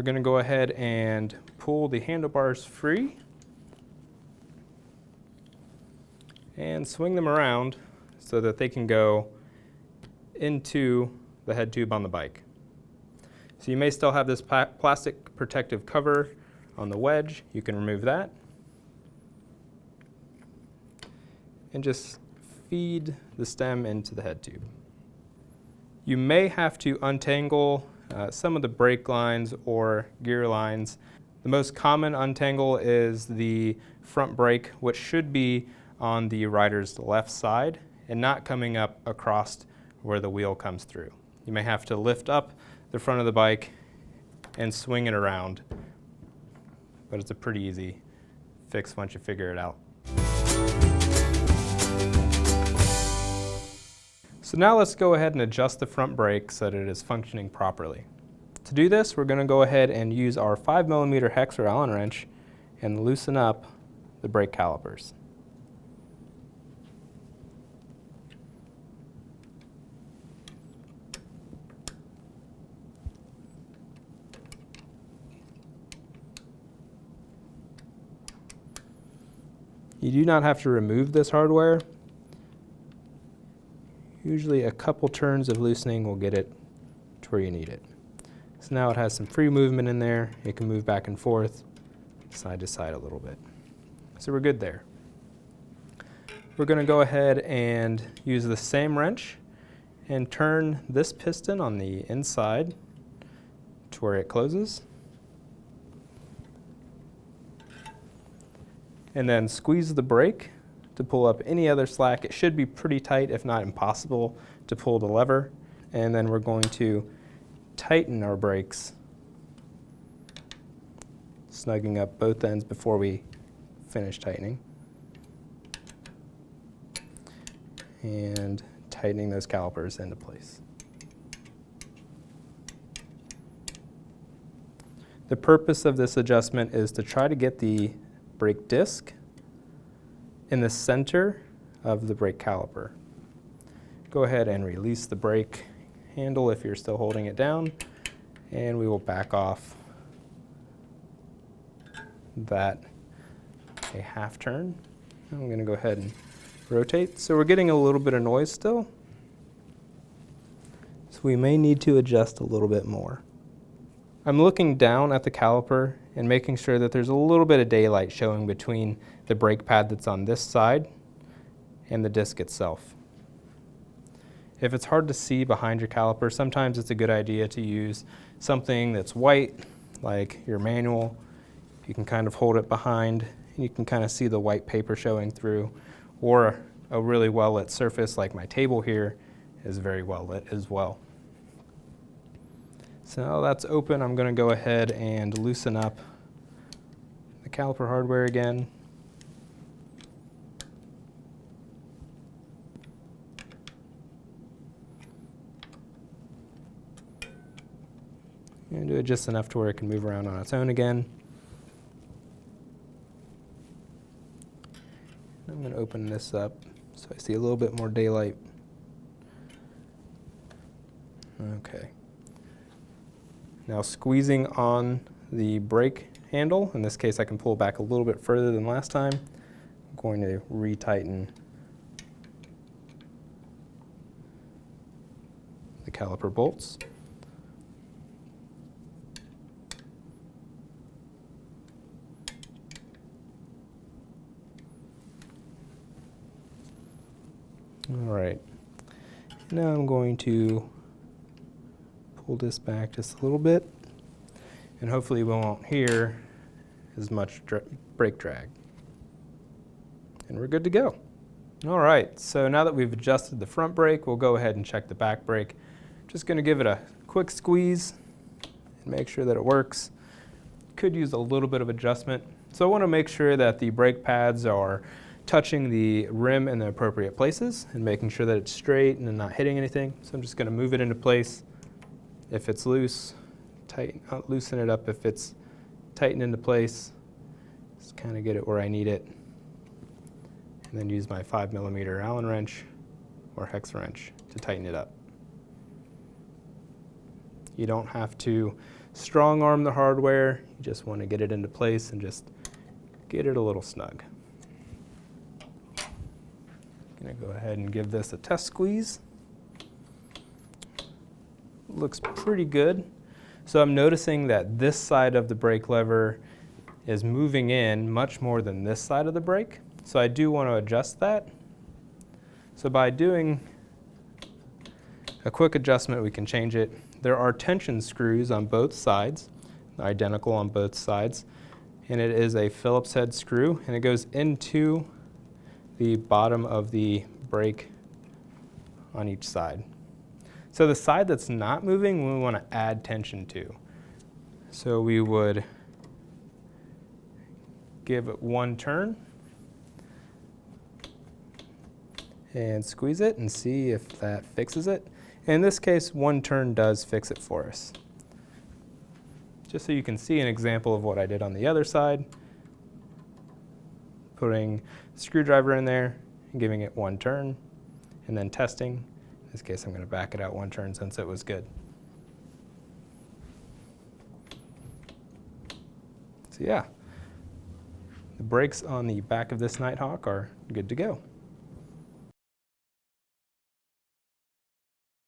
We're going to go ahead and pull the handlebars free and swing them around so that they can go into the head tube on the bike. So you may still have this plastic protective cover on the wedge. You can remove that and just feed the stem into the head tube. You may have to untangle some of the brake lines or gear lines. The most common untangle is the front brake, which should be on the rider's left side and not coming up across where the wheel comes through. You may have to lift up the front of the bike and swing it around, but it's a pretty easy fix once you figure it out. So now let's go ahead and adjust the front brake so that it is functioning properly. To do this, we're going to go ahead and use our 5mm hex or Allen wrench and loosen up the brake calipers. You do not have to remove this hardware. Usually a couple turns of loosening will get it to where you need it. So now it has some free movement in there. It can move back and forth, side to side a little bit. So we're good there. We're going to go ahead and use the same wrench and turn this piston on the inside to where it closes. And then squeeze the brake to pull up any other slack. It should be pretty tight, if not impossible, to pull the lever. And then we're going to tighten our brakes, snugging up both ends before we finish tightening. And tightening those calipers into place. The purpose of this adjustment is to try to get the brake disc in the center of the brake caliper. Go ahead and release the brake handle if you're still holding it down, and we will back off that a half turn. I'm going to go ahead and rotate. So we're getting a little bit of noise still, so we may need to adjust a little bit more. I'm looking down at the caliper and making sure that there's a little bit of daylight showing between the brake pad that's on this side and the disc itself. If it's hard to see behind your caliper, sometimes it's a good idea to use something that's white, like your manual. You can kind of hold it behind and you can kind of see the white paper showing through, or a really well lit surface like my table here is very well lit as well. So now that's open, I'm going to go ahead and loosen up the caliper hardware again. And do it just enough to where it can move around on its own again. I'm going to open this up so I see a little bit more daylight. Okay. Now squeezing on the brake handle, in this case I can pull back a little bit further than last time. I'm going to retighten the caliper bolts. All right, now I'm going to pull this back just a little bit, and hopefully we won't hear as much brake drag. And we're good to go. All right, so now that we've adjusted the front brake, we'll go ahead and check the back brake. Just going to give it a quick squeeze and make sure that it works. Could use a little bit of adjustment. So I want to make sure that the brake pads are touching the rim in the appropriate places and making sure that it's straight and not hitting anything. So I'm just going to move it into place. If it's loose, loosen it up. If it's tightened into place, just kind of get it where I need it. And then use my 5mm Allen wrench or hex wrench to tighten it up. You don't have to strong arm the hardware. You just want to get it into place and just get it a little snug. I'm going to go ahead and give this a test squeeze. Looks pretty good. So I'm noticing that this side of the brake lever is moving in much more than this side of the brake. So I do want to adjust that. So by doing a quick adjustment, we can change it. There are tension screws on both sides, identical on both sides, and it is a Phillips head screw, and it goes into the bottom of the brake on each side. So the side that's not moving, we want to add tension to. So we would give it one turn and squeeze it and see if that fixes it. In this case, one turn does fix it for us. Just so you can see an example of what I did on the other side, putting the screwdriver in there and giving it one turn, and then testing. In this case, I'm going to back it out one turn since it was good. So yeah, the brakes on the back of this Nighthawk are good to go.